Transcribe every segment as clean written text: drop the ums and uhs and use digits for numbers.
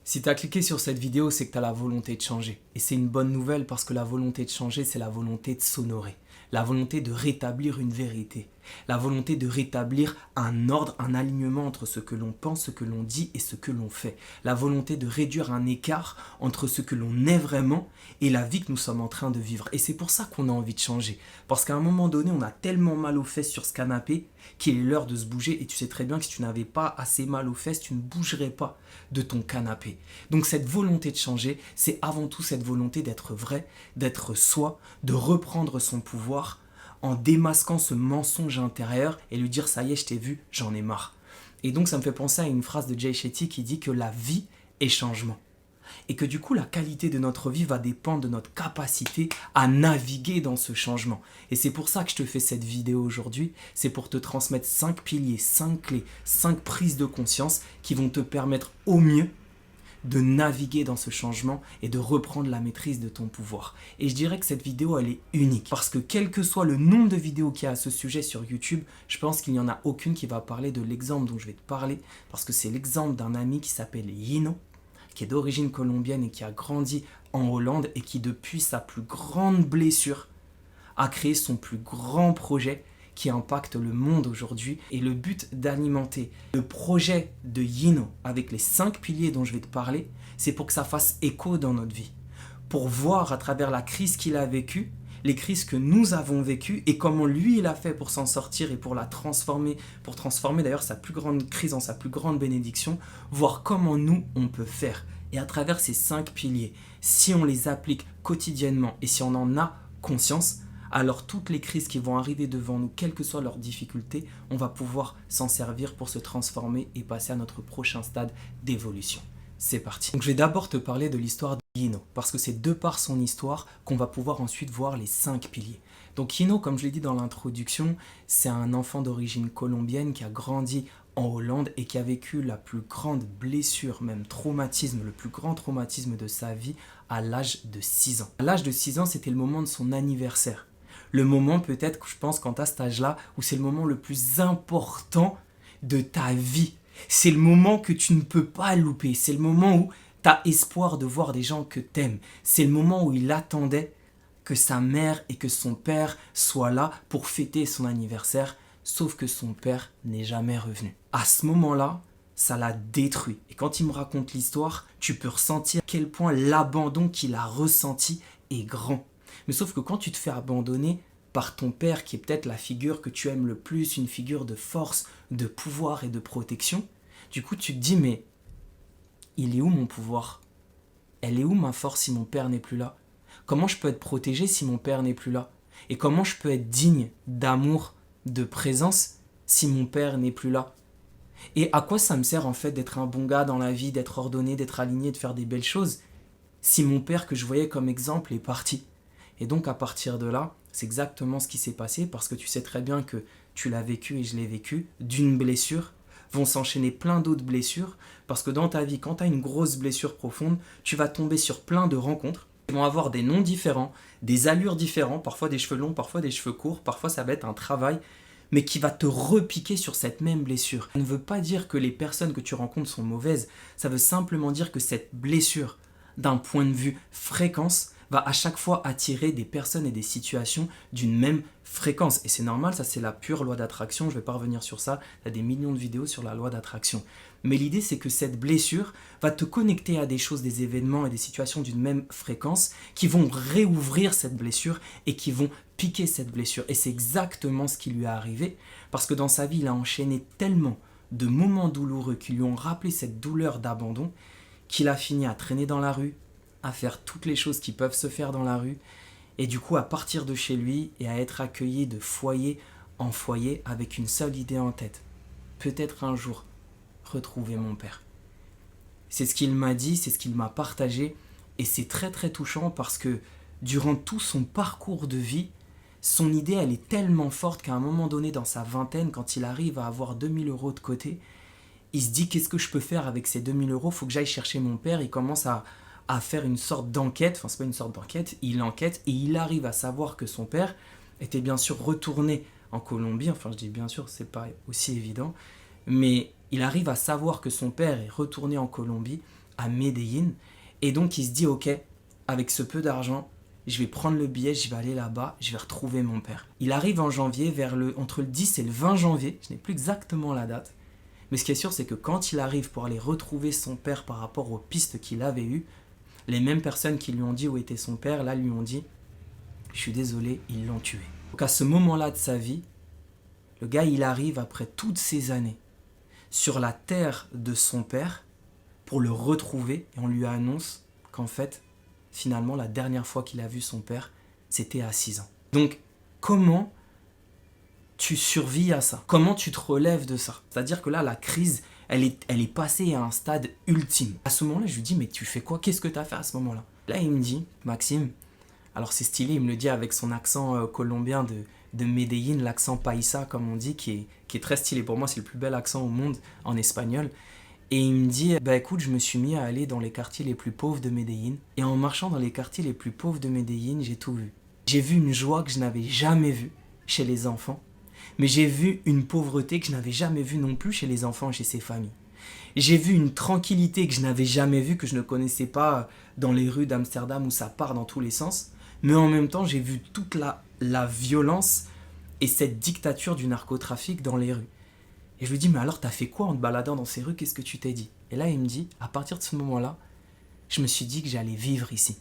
Si tu as cliqué sur cette vidéo, c'est que tu as la volonté de changer. Et c'est une bonne nouvelle parce que la volonté de changer, c'est la volonté de s'honorer. La volonté de rétablir une vérité. La volonté de rétablir un ordre, un alignement entre ce que l'on pense, ce que l'on dit et ce que l'on fait. La volonté de réduire un écart entre ce que l'on est vraiment et la vie que nous sommes en train de vivre. Et c'est pour ça qu'on a envie de changer. Parce qu'à un moment donné, on a tellement mal aux fesses sur ce canapé qu'il est l'heure de se bouger. Et tu sais très bien que si tu n'avais pas assez mal aux fesses, tu ne bougerais pas de ton canapé. Donc cette volonté de changer, c'est avant tout cette volonté d'être vrai, d'être soi, de reprendre son pouvoir en démasquant ce mensonge intérieur et lui dire ça y est, je t'ai vu, j'en ai marre. Et donc ça me fait penser à une phrase de Jay Shetty qui dit que la vie est changement. Et que du coup la qualité de notre vie va dépendre de notre capacité à naviguer dans ce changement. Et c'est pour ça que je te fais cette vidéo aujourd'hui, c'est pour te transmettre 5 piliers, 5 clés, 5 prises de conscience qui vont te permettre au mieux de naviguer dans ce changement et de reprendre la maîtrise de ton pouvoir. Et je dirais que cette vidéo, elle est unique. Parce que quel que soit le nombre de vidéos qu'il y a à ce sujet sur YouTube, je pense qu'il n'y en a aucune qui va parler de l'exemple dont je vais te parler. Parce que c'est l'exemple d'un ami qui s'appelle Yino, qui est d'origine colombienne et qui a grandi en Hollande et qui, depuis sa plus grande blessure, a créé son plus grand projet qui impacte le monde aujourd'hui. Et le but d'alimenter le projet de Yino avec les 5 piliers dont je vais te parler, c'est pour que ça fasse écho dans notre vie. Pour voir à travers la crise qu'il a vécue, les crises que nous avons vécues et comment lui il a fait pour s'en sortir et pour la transformer, pour transformer d'ailleurs sa plus grande crise en sa plus grande bénédiction, voir comment nous on peut faire. Et à travers ces 5 piliers, si on les applique quotidiennement et si on en a conscience, alors toutes les crises qui vont arriver devant nous, quelles que soient leurs difficultés, on va pouvoir s'en servir pour se transformer et passer à notre prochain stade d'évolution. C'est parti. Donc je vais d'abord te parler de l'histoire de Yino, parce que c'est de par son histoire qu'on va pouvoir ensuite voir les 5 piliers. Donc Yino, comme je l'ai dit dans l'introduction, c'est un enfant d'origine colombienne qui a grandi en Hollande et qui a vécu la plus grande blessure, même traumatisme, le plus grand traumatisme de sa vie à l'âge de 6 ans. À l'âge de 6 ans, c'était le moment de son anniversaire. Le moment peut-être, je pense, quand tu as cet âge-là, où c'est le moment le plus important de ta vie. C'est le moment que tu ne peux pas louper. C'est le moment où tu as espoir de voir des gens que tu aimes. C'est le moment où il attendait que sa mère et que son père soient là pour fêter son anniversaire, sauf que son père n'est jamais revenu. À ce moment-là, ça l'a détruit. Et quand il me raconte l'histoire, tu peux ressentir à quel point l'abandon qu'il a ressenti est grand. Mais sauf que quand tu te fais abandonner par ton père, qui est peut-être la figure que tu aimes le plus, une figure de force, de pouvoir et de protection, du coup tu te dis mais il est où mon pouvoir? Elle est où ma force si mon père n'est plus là? Comment je peux être protégé si mon père n'est plus là? Et comment je peux être digne d'amour, de présence si mon père n'est plus là? Et à quoi ça me sert en fait d'être un bon gars dans la vie, d'être ordonné, d'être aligné, de faire des belles choses si mon père que je voyais comme exemple est parti? Et donc à partir de là, c'est exactement ce qui s'est passé parce que tu sais très bien que tu l'as vécu et je l'ai vécu. D'une blessure vont s'enchaîner plein d'autres blessures parce que dans ta vie, quand tu as une grosse blessure profonde, tu vas tomber sur plein de rencontres qui vont avoir des noms différents, des allures différentes, parfois des cheveux longs, parfois des cheveux courts, parfois ça va être un travail, mais qui va te repiquer sur cette même blessure. Ça ne veut pas dire que les personnes que tu rencontres sont mauvaises, ça veut simplement dire que cette blessure, d'un point de vue fréquence, va à chaque fois attirer des personnes et des situations d'une même fréquence. Et c'est normal, ça c'est la pure loi d'attraction, je ne vais pas revenir sur ça, il y a des millions de vidéos sur la loi d'attraction. Mais l'idée c'est que cette blessure va te connecter à des choses, des événements et des situations d'une même fréquence qui vont réouvrir cette blessure et qui vont piquer cette blessure. Et c'est exactement ce qui lui est arrivé, parce que dans sa vie il a enchaîné tellement de moments douloureux qui lui ont rappelé cette douleur d'abandon qu'il a fini à traîner dans la rue, à faire toutes les choses qui peuvent se faire dans la rue, et du coup à partir de chez lui et à être accueilli de foyer en foyer avec une seule idée en tête. Peut-être un jour, retrouver mon père. C'est ce qu'il m'a dit, c'est ce qu'il m'a partagé, et c'est très très touchant parce que durant tout son parcours de vie, son idée elle est tellement forte qu'à un moment donné dans sa vingtaine, quand il arrive à avoir 2000 € de côté, il se dit qu'est-ce que je peux faire avec ces 2000 €, faut que j'aille chercher mon père, il commence à faire une sorte d'enquête, enfin c'est pas une sorte d'enquête, il enquête et il arrive à savoir que son père était bien sûr retourné en Colombie, enfin je dis bien sûr, c'est pas aussi évident, mais il arrive à savoir que son père est retourné en Colombie à Medellín. Et donc il se dit, ok, avec ce peu d'argent, je vais prendre le billet, je vais aller là-bas, je vais retrouver mon père. Il arrive en janvier, entre le 10 et le 20 janvier, je n'ai plus exactement la date, mais ce qui est sûr, c'est que quand il arrive pour aller retrouver son père par rapport aux pistes qu'il avait eues, les mêmes personnes qui lui ont dit où était son père, là lui ont dit, je suis désolé, ils l'ont tué. Donc à ce moment-là de sa vie, le gars il arrive après toutes ces années sur la terre de son père pour le retrouver et on lui annonce qu'en fait, finalement, la dernière fois qu'il a vu son père, c'était à 6 ans. Donc, comment tu survis à ça? Comment tu te relèves de ça? C'est-à-dire que là, la crise, elle est passée à un stade ultime. À ce moment-là, je lui dis, mais tu fais quoi? Qu'est-ce que tu as fait à ce moment-là? Là, il me dit, Maxime, alors c'est stylé, il me le dit avec son accent colombien de Medellín, l'accent paisa, comme on dit, qui est très stylé. Pour moi, c'est le plus bel accent au monde en espagnol. Et il me dit, bah écoute, je me suis mis à aller dans les quartiers les plus pauvres de Medellín. Et en marchant dans les quartiers les plus pauvres de Medellín, j'ai tout vu. J'ai vu une joie que je n'avais jamais vue chez les enfants. Mais j'ai vu une pauvreté que je n'avais jamais vue non plus chez les enfants, chez ces familles. J'ai vu une tranquillité que je n'avais jamais vue, que je ne connaissais pas dans les rues d'Amsterdam où ça part dans tous les sens. Mais en même temps, j'ai vu toute la violence et cette dictature du narcotrafic dans les rues. Et je lui dis, mais alors t'as fait quoi en te baladant dans ces rues? Qu'est-ce que tu t'es dit? Et là, il me dit, à partir de ce moment-là, je me suis dit que j'allais vivre ici,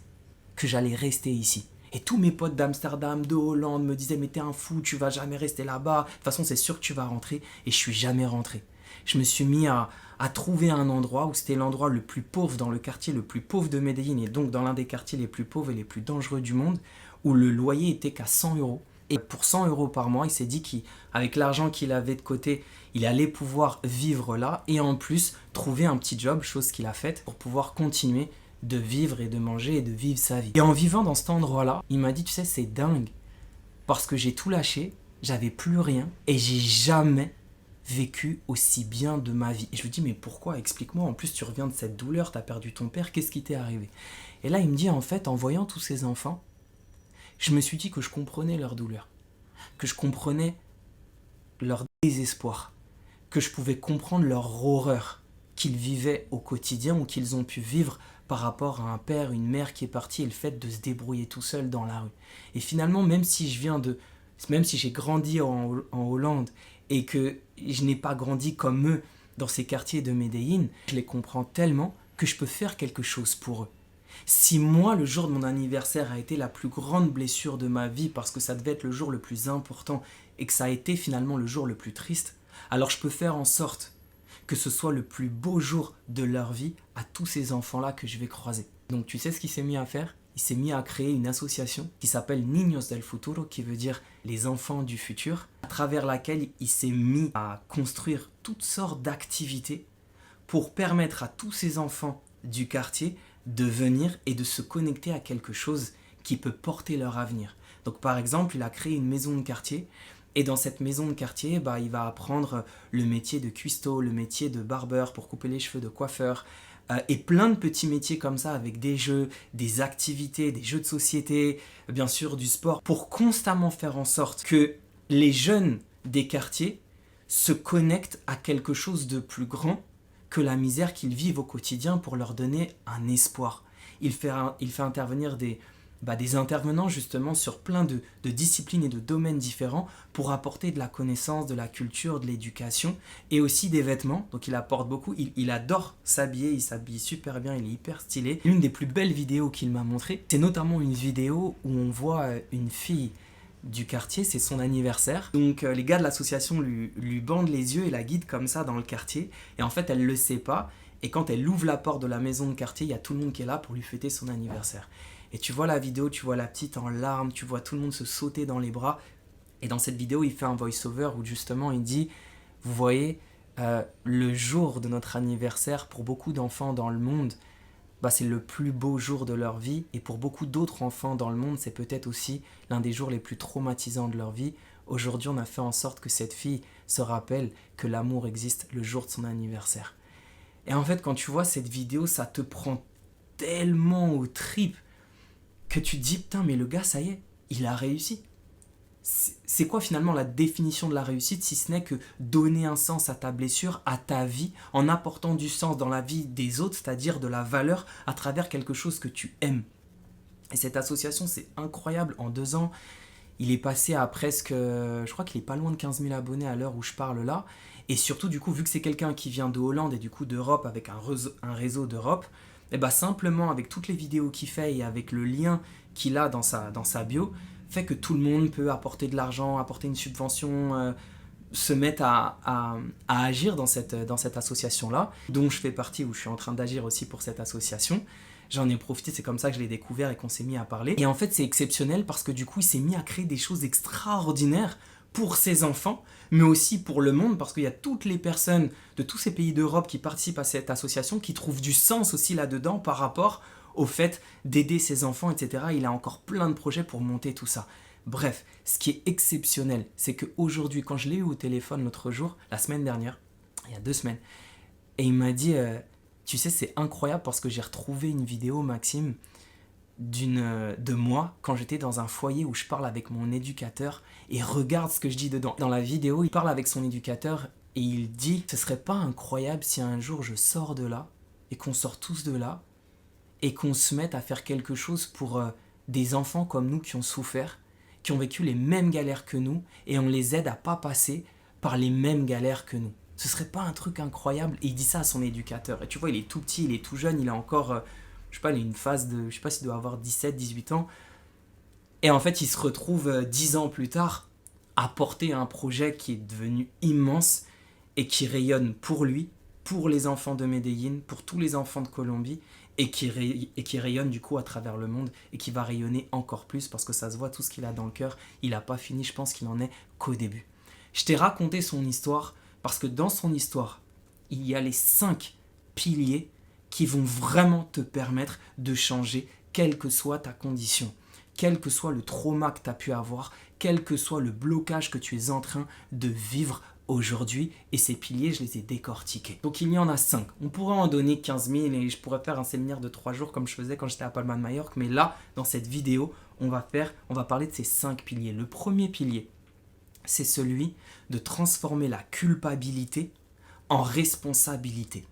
que j'allais rester ici. Et tous mes potes d'Amsterdam, de Hollande me disaient, mais t'es un fou, tu vas jamais rester là-bas. De toute façon, c'est sûr que tu vas rentrer. Et je suis jamais rentré. Je me suis mis à trouver un endroit où c'était l'endroit le plus pauvre, dans le quartier le plus pauvre de Medellín, et donc dans l'un des quartiers les plus pauvres et les plus dangereux du monde, où le loyer était qu'à 100 euros. Et pour 100 euros par mois, il s'est dit qu'avec l'argent qu'il avait de côté, il allait pouvoir vivre là et en plus trouver un petit job, chose qu'il a faite, pour pouvoir continuer de vivre et de manger et de vivre sa vie. Et en vivant dans cet endroit-là, il m'a dit, tu sais, c'est dingue, parce que j'ai tout lâché, j'avais plus rien et j'ai jamais vécu aussi bien de ma vie. Et je lui dis, mais pourquoi? Explique-moi, en plus tu reviens de cette douleur, t'as perdu ton père, qu'est-ce qui t'est arrivé? Et là, il me dit, en fait, en voyant tous ces enfants, je me suis dit que je comprenais leur douleur, que je comprenais leur désespoir, que je pouvais comprendre leur horreur qu'ils vivaient au quotidien ou qu'ils ont pu vivre par rapport à un père, une mère qui est parti et le fait de se débrouiller tout seul dans la rue. Et finalement, même si j'ai grandi en Hollande et que je n'ai pas grandi comme eux dans ces quartiers de Medellín, je les comprends tellement que je peux faire quelque chose pour eux. Si moi, le jour de mon anniversaire a été la plus grande blessure de ma vie parce que ça devait être le jour le plus important et que ça a été finalement le jour le plus triste, alors je peux faire en sorte que ce soit le plus beau jour de leur vie à tous ces enfants-là que je vais croiser. Donc tu sais ce qu'il s'est mis à faire? Il s'est mis à créer une association qui s'appelle Niños del Futuro, qui veut dire les enfants du futur, à travers laquelle il s'est mis à construire toutes sortes d'activités pour permettre à tous ces enfants du quartier de venir et de se connecter à quelque chose qui peut porter leur avenir. Donc par exemple, il a créé une maison de quartier et dans cette maison de quartier, il va apprendre le métier de cuistot, le métier de barbeur pour couper les cheveux, de coiffeur et plein de petits métiers comme ça avec des jeux, des activités, des jeux de société, bien sûr du sport pour constamment faire en sorte que les jeunes des quartiers se connectent à quelque chose de plus grand que la misère qu'ils vivent au quotidien pour leur donner un espoir. Il fait intervenir des intervenants justement sur plein de disciplines et de domaines différents pour apporter de la connaissance, de la culture, de l'éducation et aussi des vêtements. Donc il apporte beaucoup, il adore s'habiller, il s'habille super bien, il est hyper stylé. L'une des plus belles vidéos qu'il m'a montré, c'est notamment une vidéo où on voit une fille du quartier, c'est son anniversaire. Donc les gars de l'association lui bandent les yeux et la guident comme ça dans le quartier. Et en fait, elle le sait pas. Et quand elle ouvre la porte de la maison de quartier, il y a tout le monde qui est là pour lui fêter son anniversaire. Et tu vois la vidéo, tu vois la petite en larmes, tu vois tout le monde se sauter dans les bras. Et dans cette vidéo, il fait un voice-over où justement il dit, vous voyez, le jour de notre anniversaire, pour beaucoup d'enfants dans le monde, c'est le plus beau jour de leur vie. Et pour beaucoup d'autres enfants dans le monde, c'est peut-être aussi l'un des jours les plus traumatisants de leur vie. Aujourd'hui, on a fait en sorte que cette fille se rappelle que l'amour existe le jour de son anniversaire. Et en fait, quand tu vois cette vidéo, ça te prend tellement aux tripes que tu te dis, putain, mais le gars, ça y est, il a réussi. c'est quoi finalement la définition de la réussite si ce n'est que donner un sens à ta blessure, à ta vie, en apportant du sens dans la vie des autres, c'est-à-dire de la valeur à travers quelque chose que tu aimes. Et cette association, c'est incroyable. En 2 ans, il est passé à presque, je crois qu'il est pas loin de 15 000 abonnés à l'heure où je parle là. Et surtout, du coup, vu que c'est quelqu'un qui vient de Hollande et du coup d'Europe, avec un réseau d'Europe, et bah simplement avec toutes les vidéos qu'il fait et avec le lien qu'il a dans sa bio, fait que tout le monde peut apporter de l'argent, apporter une subvention, se mettre à agir dans cette association-là, dont je fais partie, où je suis en train d'agir aussi pour cette association. J'en ai profité, c'est comme ça que je l'ai découvert et qu'on s'est mis à parler. Et en fait, c'est exceptionnel parce que du coup, il s'est mis à créer des choses extraordinaires pour ses enfants, mais aussi pour le monde, parce qu'il y a toutes les personnes de tous ces pays d'Europe qui participent à cette association, qui trouvent du sens aussi là-dedans par rapport au fait d'aider ses enfants, etc. Il a encore plein de projets pour monter tout ça. Bref, ce qui est exceptionnel, c'est qu'aujourd'hui, quand je l'ai eu au téléphone l'autre jour, la semaine dernière, il y a 2 semaines, et il m'a dit, tu sais, c'est incroyable parce que j'ai retrouvé une vidéo, Maxime, de moi quand j'étais dans un foyer où je parle avec mon éducateur et regarde ce que je dis dedans. Dans la vidéo, il parle avec son éducateur et il dit, ce serait pas incroyable si un jour je sors de là et qu'on sort tous de là et qu'on se mette à faire quelque chose pour des enfants comme nous qui ont souffert, qui ont vécu les mêmes galères que nous, et on les aide à pas passer par les mêmes galères que nous. Ce serait pas un truc incroyable? Et il dit ça à son éducateur. Et tu vois, il est tout petit, il est tout jeune, il a encore, je sais pas, il a une phase de, je sais pas s'il doit avoir 17, 18 ans. Et en fait, il se retrouve 10 ans plus tard à porter un projet qui est devenu immense et qui rayonne pour lui, pour les enfants de Medellín, pour tous les enfants de Colombie, et qui rayonne du coup à travers le monde et qui va rayonner encore plus parce que ça se voit tout ce qu'il a dans le cœur. Il n'a pas fini, je pense qu'il en est qu'au début. Je t'ai raconté son histoire parce que dans son histoire, il y a les 5 piliers qui vont vraiment te permettre de changer quelle que soit ta condition, quel que soit le trauma que tu as pu avoir, quel que soit le blocage que tu es en train de vivre aujourd'hui, et ces piliers, je les ai décortiqués. Donc il y en a 5. On pourrait en donner 15 000 et je pourrais faire un séminaire de 3 jours comme je faisais quand j'étais à Palma de Majorque, mais là, dans cette vidéo, on va parler de ces 5 piliers. Le premier pilier, c'est celui de transformer la culpabilité en responsabilité.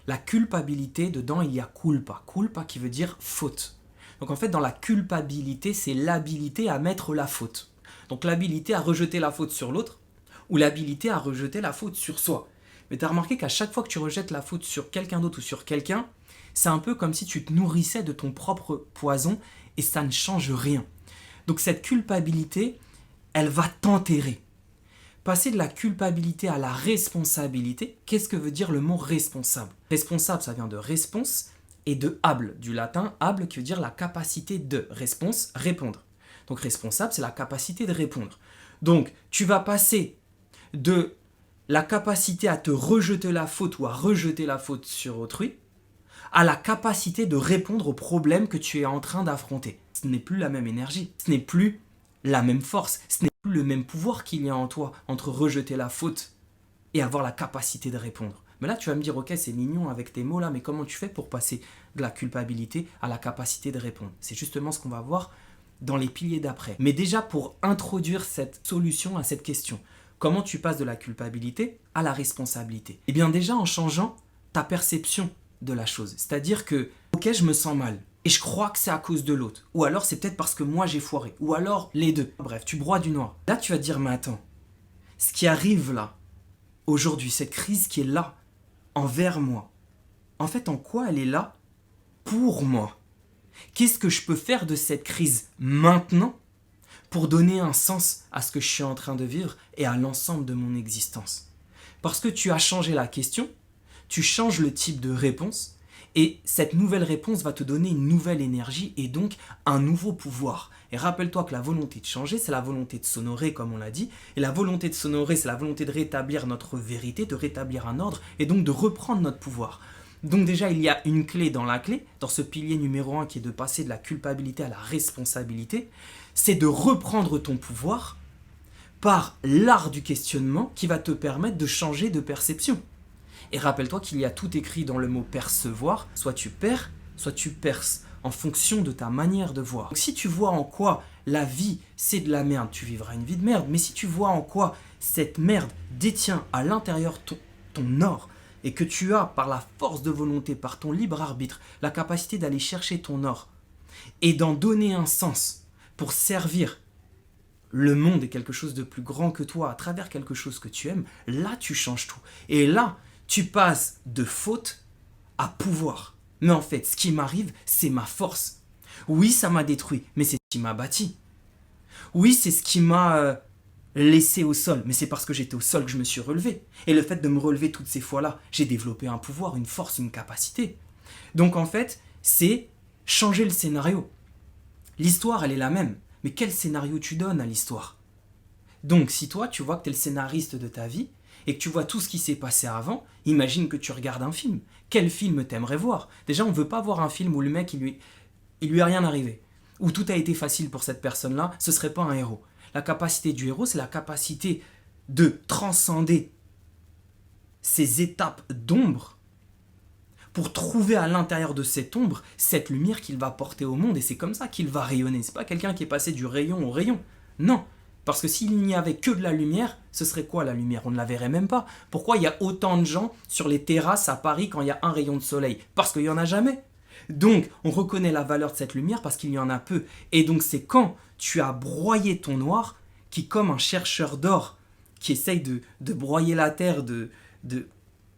La culpabilité, dedans, il y a culpa. Culpa qui veut dire faute. Donc en fait, dans la culpabilité, c'est l'habilité à mettre la faute. Donc l'habilité à rejeter la faute sur l'autre, ou l'habilité à rejeter la faute sur soi. Mais tu as remarqué qu'à chaque fois que tu rejettes la faute sur quelqu'un d'autre ou sur quelqu'un, c'est un peu comme si tu te nourrissais de ton propre poison et ça ne change rien. Donc cette culpabilité, elle va t'enterrer. Passer de la culpabilité à la responsabilité, qu'est-ce que veut dire le mot responsable? Responsable, ça vient de response et de able, du latin able qui veut dire la capacité de. Response, répondre. Donc responsable, c'est la capacité de répondre. Donc tu vas passer de la capacité à te rejeter la faute ou à rejeter la faute sur autrui, à la capacité de répondre aux problèmes que tu es en train d'affronter. Ce n'est plus la même énergie, ce n'est plus la même force, ce n'est plus le même pouvoir qu'il y a en toi entre rejeter la faute et avoir la capacité de répondre. Mais là, tu vas me dire, ok, c'est mignon avec tes mots là, mais comment tu fais pour passer de la culpabilité à la capacité de répondre? C'est justement ce qu'on va voir dans les piliers d'après. Mais déjà, pour introduire cette solution à cette question, comment tu passes de la culpabilité à la responsabilité? Eh bien déjà en changeant ta perception de la chose. C'est-à-dire que, ok, je me sens mal et je crois que c'est à cause de l'autre. Ou alors c'est peut-être parce que moi j'ai foiré. Ou alors les deux. Bref, tu broies du noir. Là tu vas te dire, mais attends, ce qui arrive là, aujourd'hui, cette crise qui est là, envers moi, en fait en quoi elle est là pour moi? Qu'est-ce que je peux faire de cette crise maintenant pour donner un sens à ce que je suis en train de vivre et à l'ensemble de mon existence? Parce que tu as changé la question, tu changes le type de réponse, et cette nouvelle réponse va te donner une nouvelle énergie et donc un nouveau pouvoir. Et rappelle-toi que la volonté de changer, c'est la volonté de s'honorer, comme on l'a dit, et la volonté de s'honorer, c'est la volonté de rétablir notre vérité, de rétablir un ordre, et donc de reprendre notre pouvoir. Donc déjà, il y a une clé, dans ce pilier numéro 1 qui est de passer de la culpabilité à la responsabilité, c'est de reprendre ton pouvoir par l'art du questionnement qui va te permettre de changer de perception. Et rappelle-toi qu'il y a tout écrit dans le mot percevoir, soit tu perds, soit tu perces. en fonction de ta manière de voir. Donc, si tu vois en quoi la vie c'est de la merde, tu vivras une vie de merde. Mais si tu vois en quoi cette merde détient à l'intérieur ton or, et que tu as par la force de volonté, par ton libre arbitre, la capacité d'aller chercher ton or et d'en donner un sens pour servir le monde et quelque chose de plus grand que toi à travers quelque chose que tu aimes, là tu changes tout. Et là, tu passes de faute à pouvoir. Mais en fait, ce qui m'arrive, c'est ma force. Oui, ça m'a détruit, mais c'est ce qui m'a bâti. Oui, c'est ce qui m'a laissé au sol, mais c'est parce que j'étais au sol que je me suis relevé. Et le fait de me relever toutes ces fois-là, j'ai développé un pouvoir, une force, une capacité. Donc en fait, c'est changer le scénario. L'histoire, elle est la même, mais quel scénario tu donnes à l'histoire? Donc si toi, tu vois que tu es le scénariste de ta vie, et que tu vois tout ce qui s'est passé avant, imagine que tu regardes un film. Quel film t'aimerais voir? Déjà, on ne veut pas voir un film où le mec, il lui est rien arrivé. Où tout a été facile pour cette personne-là, ce ne serait pas un héros. La capacité du héros, c'est la capacité de transcender ces étapes d'ombre pour trouver à l'intérieur de cette ombre cette lumière qu'il va porter au monde. Et c'est comme ça qu'il va rayonner. Ce n'est pas quelqu'un qui est passé du rayon au rayon. Non. Parce que s'il n'y avait que de la lumière, ce serait quoi la lumière? On ne la verrait même pas. Pourquoi il y a autant de gens sur les terrasses à Paris quand il y a un rayon de soleil? Parce qu'il n'y en a jamais. Donc, on reconnaît la valeur de cette lumière parce qu'il y en a peu. Et donc, c'est quand tu as broyé ton noir qui, comme un chercheur d'or, qui essaye de broyer la terre,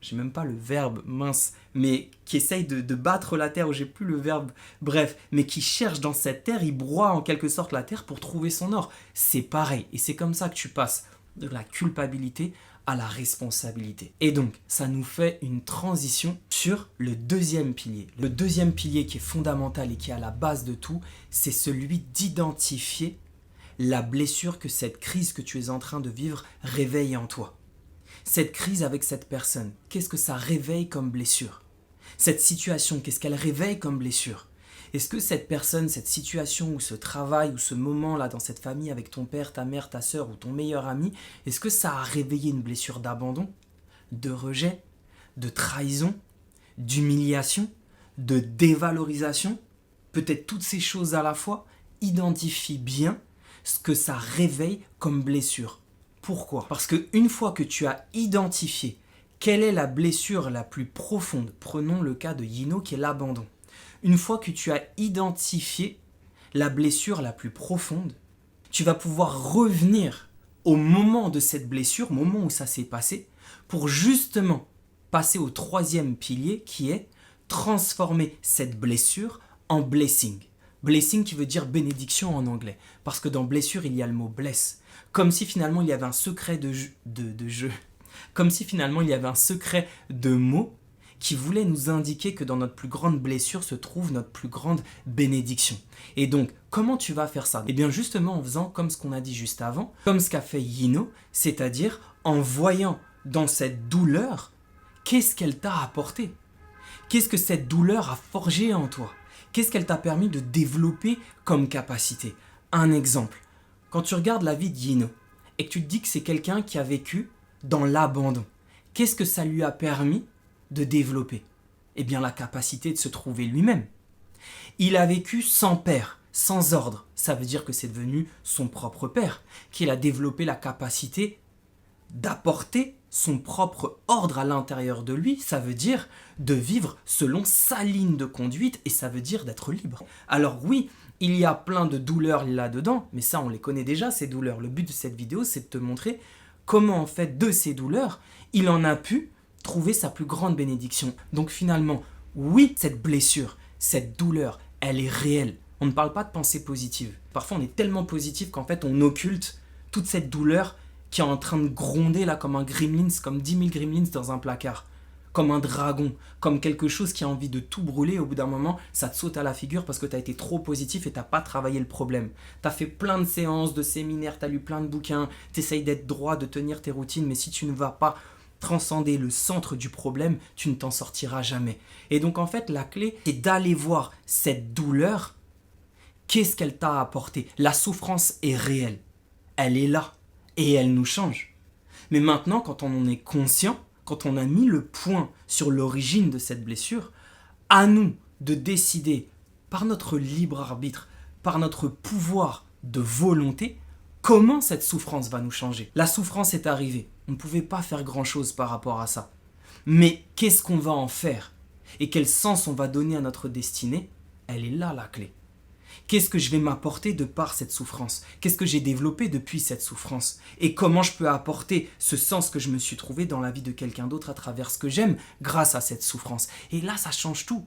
j'ai même pas le verbe, mince, mais qui essaye de battre la terre, ou j'ai plus le verbe, bref, mais qui cherche dans cette terre, il broie en quelque sorte la terre pour trouver son or. C'est pareil, et c'est comme ça que tu passes de la culpabilité à la responsabilité. Et donc, ça nous fait une transition sur le deuxième pilier. Le deuxième pilier qui est fondamental et qui est à la base de tout, c'est celui d'identifier la blessure que cette crise que tu es en train de vivre réveille en toi. Cette crise avec cette personne, qu'est-ce que ça réveille comme blessure? Cette situation, qu'est-ce qu'elle réveille comme blessure? Est-ce que cette personne, cette situation ou ce travail ou ce moment-là dans cette famille avec ton père, ta mère, ta sœur ou ton meilleur ami, est-ce que ça a réveillé une blessure d'abandon, de rejet, de trahison, d'humiliation, de dévalorisation? Peut-être toutes ces choses à la fois. Identifie bien ce que ça réveille comme blessure. Pourquoi? Parce qu'une fois que tu as identifié quelle est la blessure la plus profonde, prenons le cas de Yino qui est l'abandon. Une fois que tu as identifié la blessure la plus profonde, tu vas pouvoir revenir au moment de cette blessure, au moment où ça s'est passé, pour justement passer au troisième pilier qui est transformer cette blessure en blessing. Blessing qui veut dire bénédiction en anglais, parce que dans blessure il y a le mot bless. Comme si finalement il y avait un secret de jeu. Comme si finalement il y avait un secret de mots qui voulait nous indiquer que dans notre plus grande blessure se trouve notre plus grande bénédiction. Et donc, comment tu vas faire ça? Eh bien justement en faisant comme ce qu'on a dit juste avant, comme ce qu'a fait Yino, c'est-à-dire en voyant dans cette douleur, qu'est-ce qu'elle t'a apporté? Qu'est-ce que cette douleur a forgé en toi? Qu'est-ce qu'elle t'a permis de développer comme capacité? Un exemple. Quand tu regardes la vie de Yino et que tu te dis que c'est quelqu'un qui a vécu dans l'abandon, qu'est-ce que ça lui a permis de développer? Eh bien la capacité de se trouver lui-même. Il a vécu sans père, sans ordre. Ça veut dire que c'est devenu son propre père, qu'il a développé la capacité d'apporter son propre ordre à l'intérieur de lui. Ça veut dire de vivre selon sa ligne de conduite et ça veut dire d'être libre. Alors oui, il y a plein de douleurs là-dedans, mais ça on les connaît déjà ces douleurs. Le but de cette vidéo c'est de te montrer comment en fait de ces douleurs, il en a pu trouver sa plus grande bénédiction. Donc finalement, oui, cette blessure, cette douleur, elle est réelle. On ne parle pas de pensée positive. Parfois on est tellement positif qu'en fait on occulte toute cette douleur qui est en train de gronder là comme un gremlins, comme 10 000 gremlins dans un placard. Comme un dragon, comme quelque chose qui a envie de tout brûler. Au bout d'un moment, ça te saute à la figure parce que tu as été trop positif et tu n'as pas travaillé le problème. Tu as fait plein de séances, de séminaires, tu as lu plein de bouquins, tu essayes d'être droit, de tenir tes routines, mais si tu ne vas pas transcender le centre du problème, tu ne t'en sortiras jamais. Et donc en fait, la clé, c'est d'aller voir cette douleur. Qu'est-ce qu'elle t'a apporté? La souffrance est réelle. Elle est là et elle nous change. Mais maintenant, quand on en est conscient, quand on a mis le point sur l'origine de cette blessure, à nous de décider par notre libre arbitre, par notre pouvoir de volonté, comment cette souffrance va nous changer. La souffrance est arrivée. On ne pouvait pas faire grand-chose par rapport à ça. Mais qu'est-ce qu'on va en faire? Et quel sens on va donner à notre destinée? Elle est là la clé. Qu'est-ce que je vais m'apporter de par cette souffrance? Qu'est-ce que j'ai développé depuis cette souffrance? Et comment je peux apporter ce sens que je me suis trouvé dans la vie de quelqu'un d'autre à travers ce que j'aime grâce à cette souffrance? Et là, ça change tout.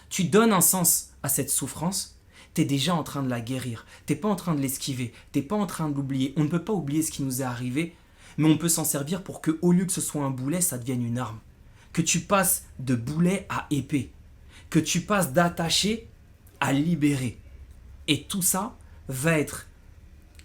Tu donnes un sens à cette souffrance, tu es déjà en train de la guérir. Tu n'es pas en train de l'esquiver, tu n'es pas en train de l'oublier. On ne peut pas oublier ce qui nous est arrivé, mais on peut s'en servir pour que, au lieu que ce soit un boulet, ça devienne une arme. Que tu passes de boulet à épée. Que tu passes d'attaché à libérer. Et tout ça va être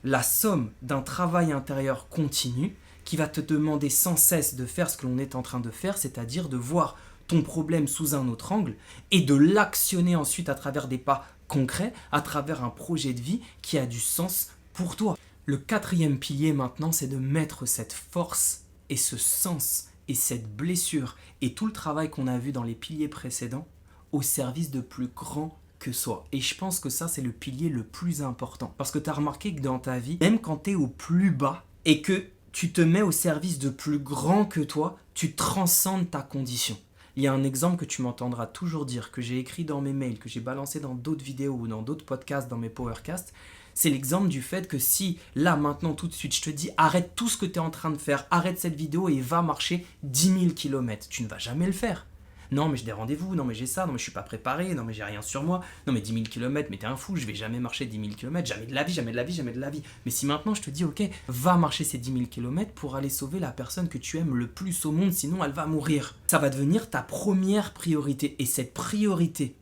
la somme d'un travail intérieur continu qui va te demander sans cesse de faire ce que l'on est en train de faire, c'est-à-dire de voir ton problème sous un autre angle et de l'actionner ensuite à travers des pas concrets, à travers un projet de vie qui a du sens pour toi. Le 4e pilier maintenant, c'est de mettre cette force et ce sens et cette blessure et tout le travail qu'on a vu dans les piliers précédents au service de plus grand que soi. Et je pense que ça, c'est le pilier le plus important. Parce que tu as remarqué que dans ta vie, même quand tu es au plus bas et que tu te mets au service de plus grand que toi, tu transcendes ta condition. Il y a un exemple que tu m'entendras toujours dire, que j'ai écrit dans mes mails, que j'ai balancé dans d'autres vidéos ou dans d'autres podcasts, dans mes powercasts. C'est l'exemple du fait que si, là, maintenant, tout de suite, je te dis arrête tout ce que tu es en train de faire, arrête cette vidéo et va marcher 10 000 km. Tu ne vas jamais le faire. Non, mais j'ai des rendez-vous, non, mais j'ai ça, non, mais je suis pas préparé, non, mais j'ai rien sur moi, non, mais 10 000 km, mais t'es un fou, je vais jamais marcher 10 000 km, jamais de la vie, jamais de la vie, jamais de la vie. Mais si maintenant je te dis, ok, va marcher ces 10 000 km pour aller sauver la personne que tu aimes le plus au monde, sinon elle va mourir. Ça va devenir ta première priorité. Et cette priorité,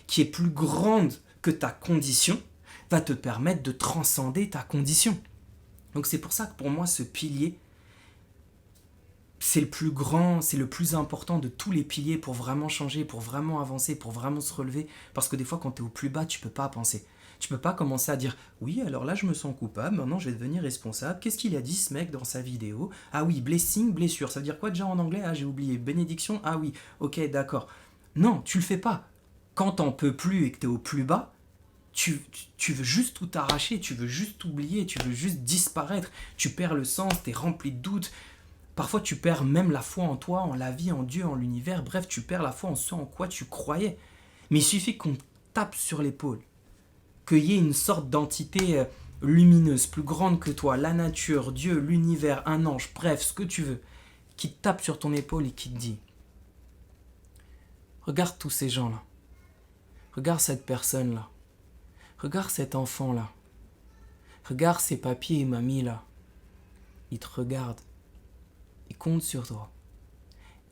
qui est plus grande que ta condition, va te permettre de transcender ta condition. Donc c'est pour ça que pour moi, ce pilier, c'est le plus grand, c'est le plus important de tous les piliers pour vraiment changer, pour vraiment avancer, pour vraiment se relever. Parce que des fois, quand tu es au plus bas, tu peux pas penser. Tu peux pas commencer à dire « Oui, alors là, je me sens coupable, maintenant, je vais devenir responsable. Qu'est-ce qu'il a dit, ce mec, dans sa vidéo? Ah oui, blessing, blessure. Ça veut dire quoi déjà en anglais? Ah, j'ai oublié. Bénédiction? Ah oui, ok, d'accord. » Non, tu le fais pas. Quand t'en peux plus et que tu es au plus bas, tu veux juste tout arracher, tu veux juste oublier, tu veux juste disparaître. Tu perds le sens, tu es rempli de doutes. Parfois, tu perds même la foi en toi, en la vie, en Dieu, en l'univers. Bref, tu perds la foi en ce en quoi tu croyais. Mais il suffit qu'on tape sur l'épaule, qu'il y ait une sorte d'entité lumineuse, plus grande que toi, la nature, Dieu, l'univers, un ange, bref, ce que tu veux, qui te tape sur ton épaule et qui te dit « Regarde tous ces gens-là. Regarde cette personne-là. Regarde cet enfant-là. Regarde ces papiers et mamies-là. Ils te regardent. Ils comptent sur toi.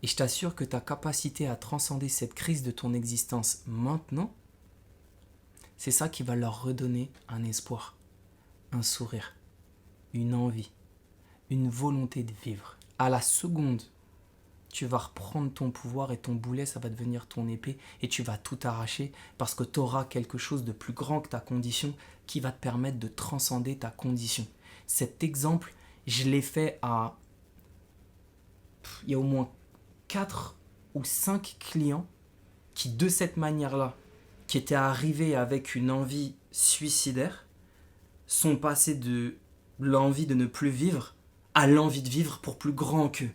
Et je t'assure que ta capacité à transcender cette crise de ton existence maintenant, c'est ça qui va leur redonner un espoir, un sourire, une envie, une volonté de vivre. À la seconde, tu vas reprendre ton pouvoir et ton boulet, ça va devenir ton épée et tu vas tout arracher parce que tu auras quelque chose de plus grand que ta condition qui va te permettre de transcender ta condition. Cet exemple, je l'ai fait il y a au moins 4 ou 5 clients qui, de cette manière-là, qui étaient arrivés avec une envie suicidaire, sont passés de l'envie de ne plus vivre à l'envie de vivre pour plus grand qu'eux.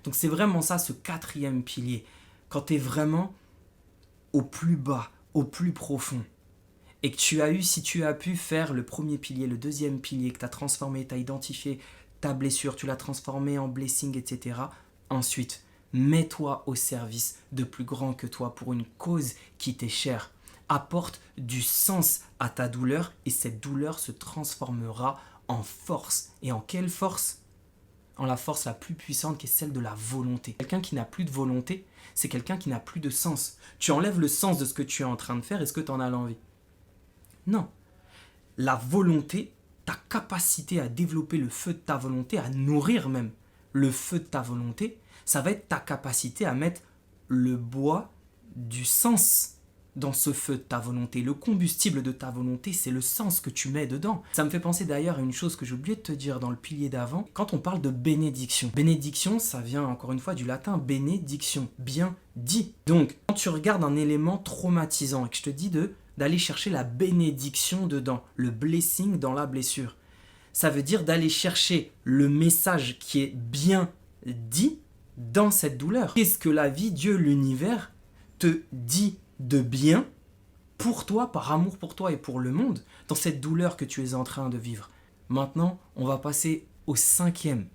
Donc c'est vraiment ça, ce 4e pilier. Quand tu es vraiment au plus bas, au plus profond, et que si tu as pu faire le premier pilier, le 2e pilier, que tu as transformé, tu as identifié ta blessure, tu l'as transformée en blessing, etc. Ensuite, mets-toi au service de plus grand que toi pour une cause qui t'est chère. Apporte du sens à ta douleur et cette douleur se transformera en force. Et en quelle force? En la force la plus puissante qui est celle de la volonté. Quelqu'un qui n'a plus de volonté, c'est quelqu'un qui n'a plus de sens. Tu enlèves le sens de ce que tu es en train de faire, est-ce que tu en as l'envie? Non. La volonté, ta capacité à développer le feu de ta volonté, à nourrir même le feu de ta volonté, ça va être ta capacité à mettre le bois du sens dans ce feu de ta volonté. Le combustible de ta volonté, c'est le sens que tu mets dedans. Ça me fait penser d'ailleurs à une chose que j'ai oublié de te dire dans le pilier d'avant, quand on parle de bénédiction. Bénédiction, ça vient encore une fois du latin bénédiction, bien dit. Donc, quand tu regardes un élément traumatisant et que je te dis de d'aller chercher la bénédiction dedans, le blessing dans la blessure. Ça veut dire d'aller chercher le message qui est bien dit dans cette douleur. Qu'est-ce que la vie, Dieu, l'univers te dit de bien pour toi, par amour pour toi et pour le monde, dans cette douleur que tu es en train de vivre. Maintenant, on va passer au 5e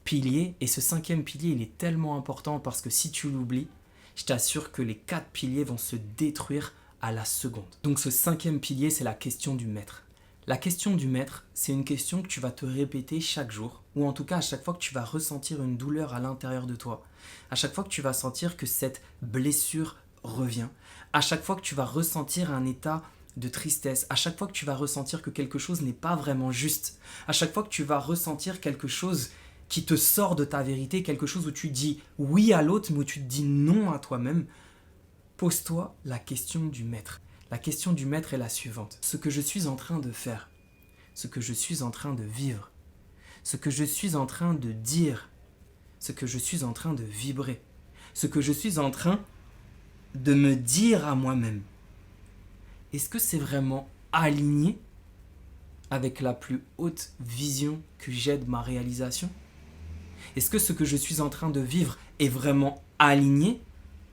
pilier. Et ce 5e pilier, il est tellement important parce que si tu l'oublies, je t'assure que les 4 piliers vont se détruire à la seconde. Donc ce 5e pilier, c'est la question du maître. La question du maître, c'est une question que tu vas te répéter chaque jour, ou en tout cas à chaque fois que tu vas ressentir une douleur à l'intérieur de toi, à chaque fois que tu vas sentir que cette blessure revient, à chaque fois que tu vas ressentir un état de tristesse, à chaque fois que tu vas ressentir que quelque chose n'est pas vraiment juste, à chaque fois que tu vas ressentir quelque chose qui te sort de ta vérité, quelque chose où tu dis oui à l'autre, mais où tu te dis non à toi-même, pose-toi la question du maître. La question du maître est la suivante. Ce que je suis en train de faire, ce que je suis en train de vivre, ce que je suis en train de dire, ce que je suis en train de vibrer, ce que je suis en train de me dire à moi-même, est-ce que c'est vraiment aligné avec la plus haute vision que j'ai de ma réalisation? Est-ce que ce que je suis en train de vivre est vraiment aligné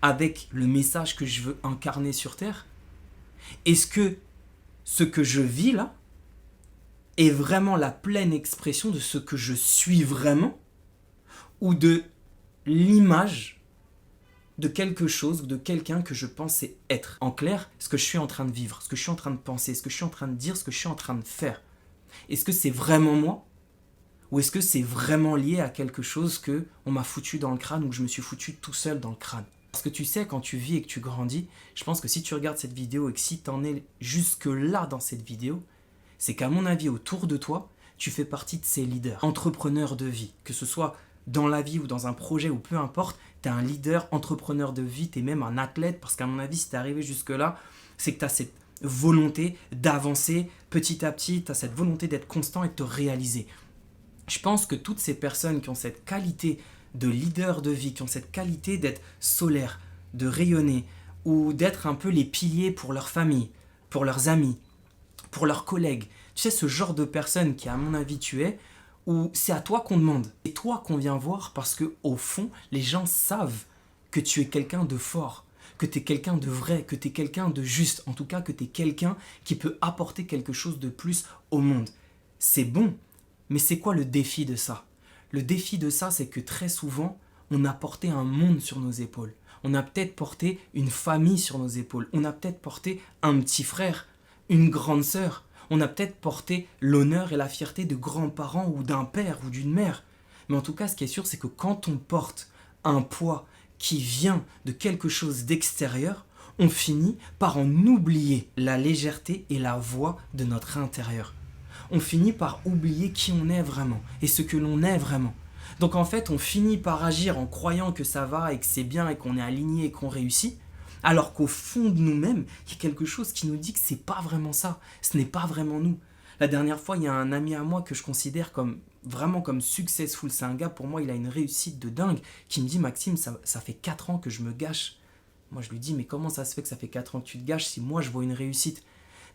avec le message que je veux incarner sur Terre? Est-ce que ce que je vis là est vraiment la pleine expression de ce que je suis vraiment ou de l'image de quelque chose ou de quelqu'un que je pensais être? En clair, ce que je suis en train de vivre, ce que je suis en train de penser, ce que je suis en train de dire, ce que je suis en train de faire, est-ce que c'est vraiment moi ou est-ce que c'est vraiment lié à quelque chose que on m'a foutu dans le crâne ou que je me suis foutu tout seul dans le crâne? Parce que tu sais, quand tu vis et que tu grandis, je pense que si tu regardes cette vidéo et que si tu en es jusque-là dans cette vidéo, c'est qu'à mon avis, autour de toi, tu fais partie de ces leaders, entrepreneurs de vie. Que ce soit dans la vie ou dans un projet ou peu importe, tu es un leader, entrepreneur de vie, tu es même un athlète, parce qu'à mon avis, si tu es arrivé jusque-là, c'est que tu as cette volonté d'avancer petit à petit, tu as cette volonté d'être constant et de te réaliser. Je pense que toutes ces personnes qui ont cette qualité de leader de vie, qui ont cette qualité d'être solaire, de rayonner, ou d'être un peu les piliers pour leur famille, pour leurs amis, pour leurs collègues. Tu sais, ce genre de personne qui, à mon avis, tu es, où c'est à toi qu'on demande. C'est toi qu'on vient voir parce que au fond, les gens savent que tu es quelqu'un de fort, que tu es quelqu'un de vrai, que tu es quelqu'un de juste, en tout cas que tu es quelqu'un qui peut apporter quelque chose de plus au monde. C'est bon, mais c'est quoi le défi de ça? Le défi de ça, c'est que très souvent, on a porté un monde sur nos épaules. On a peut-être porté une famille sur nos épaules. On a peut-être porté un petit frère, une grande sœur. On a peut-être porté l'honneur et la fierté de grands-parents ou d'un père ou d'une mère. Mais en tout cas, ce qui est sûr, c'est que quand on porte un poids qui vient de quelque chose d'extérieur, on finit par en oublier la légèreté et la voix de notre intérieur. On finit par oublier qui on est vraiment et ce que l'on est vraiment. Donc en fait, on finit par agir en croyant que ça va et que c'est bien et qu'on est aligné et qu'on réussit, alors qu'au fond de nous-mêmes, il y a quelque chose qui nous dit que c'est pas vraiment ça, ce n'est pas vraiment nous. La dernière fois, il y a un ami à moi que je considère comme vraiment comme successful, c'est un gars, pour moi, il a une réussite de dingue, qui me dit, Maxime, ça fait 4 ans que je me gâche. Moi, je lui dis, mais comment ça se fait que ça fait 4 ans que tu te gâches si moi, je vois une réussite?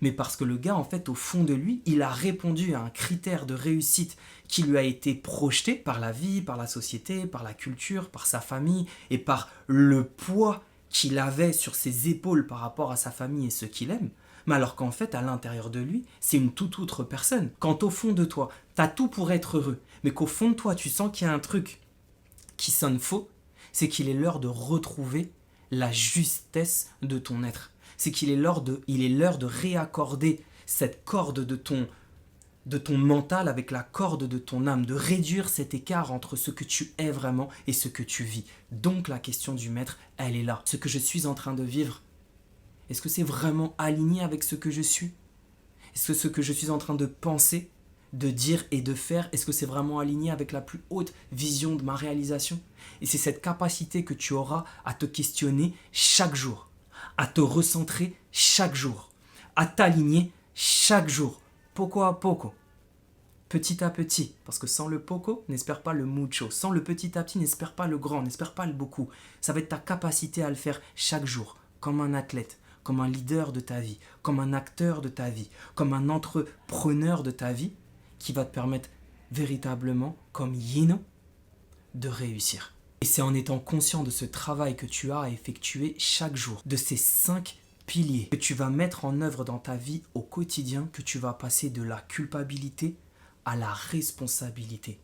Mais parce que le gars, en fait, au fond de lui, il a répondu à un critère de réussite qui lui a été projeté par la vie, par la société, par la culture, par sa famille et par le poids qu'il avait sur ses épaules par rapport à sa famille et ceux qu'il aime. Mais alors qu'en fait, à l'intérieur de lui, c'est une toute autre personne. Quand au fond de toi, t'as tout pour être heureux, mais qu'au fond de toi, tu sens qu'il y a un truc qui sonne faux, c'est qu'il est l'heure de retrouver la justesse de ton être. C'est qu'il est l'heure de réaccorder cette corde de ton mental avec la corde de ton âme, de réduire cet écart entre ce que tu es vraiment et ce que tu vis. Donc la question du maître, elle est là. Ce que je suis en train de vivre, est-ce que c'est vraiment aligné avec ce que je suis? Est-ce que ce que je suis en train de penser, de dire et de faire, est-ce que c'est vraiment aligné avec la plus haute vision de ma réalisation? Et c'est cette capacité que tu auras à te questionner chaque jour, à te recentrer chaque jour, à t'aligner chaque jour, poco a poco, petit à petit, parce que sans le poco, n'espère pas le mucho, sans le petit à petit, n'espère pas le grand, n'espère pas le beaucoup. Ça va être ta capacité à le faire chaque jour, comme un athlète, comme un leader de ta vie, comme un acteur de ta vie, comme un entrepreneur de ta vie, qui va te permettre véritablement, comme Yin, de réussir. Et c'est en étant conscient de ce travail que tu as à effectuer chaque jour, de ces 5 piliers que tu vas mettre en œuvre dans ta vie au quotidien, que tu vas passer de la culpabilité à la responsabilité,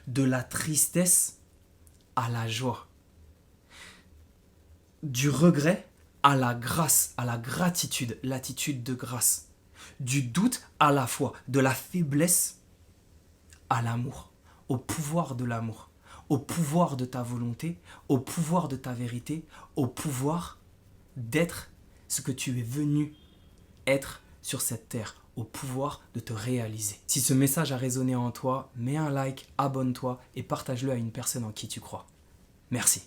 de la tristesse à la joie, du regret à la grâce, à la gratitude, l'attitude de grâce, du doute à la foi, de la faiblesse à l'amour, au pouvoir de l'amour, au pouvoir de ta volonté, au pouvoir de ta vérité, au pouvoir d'être ce que tu es venu être sur cette terre, au pouvoir de te réaliser. Si ce message a résonné en toi, mets un like, abonne-toi et partage-le à une personne en qui tu crois. Merci.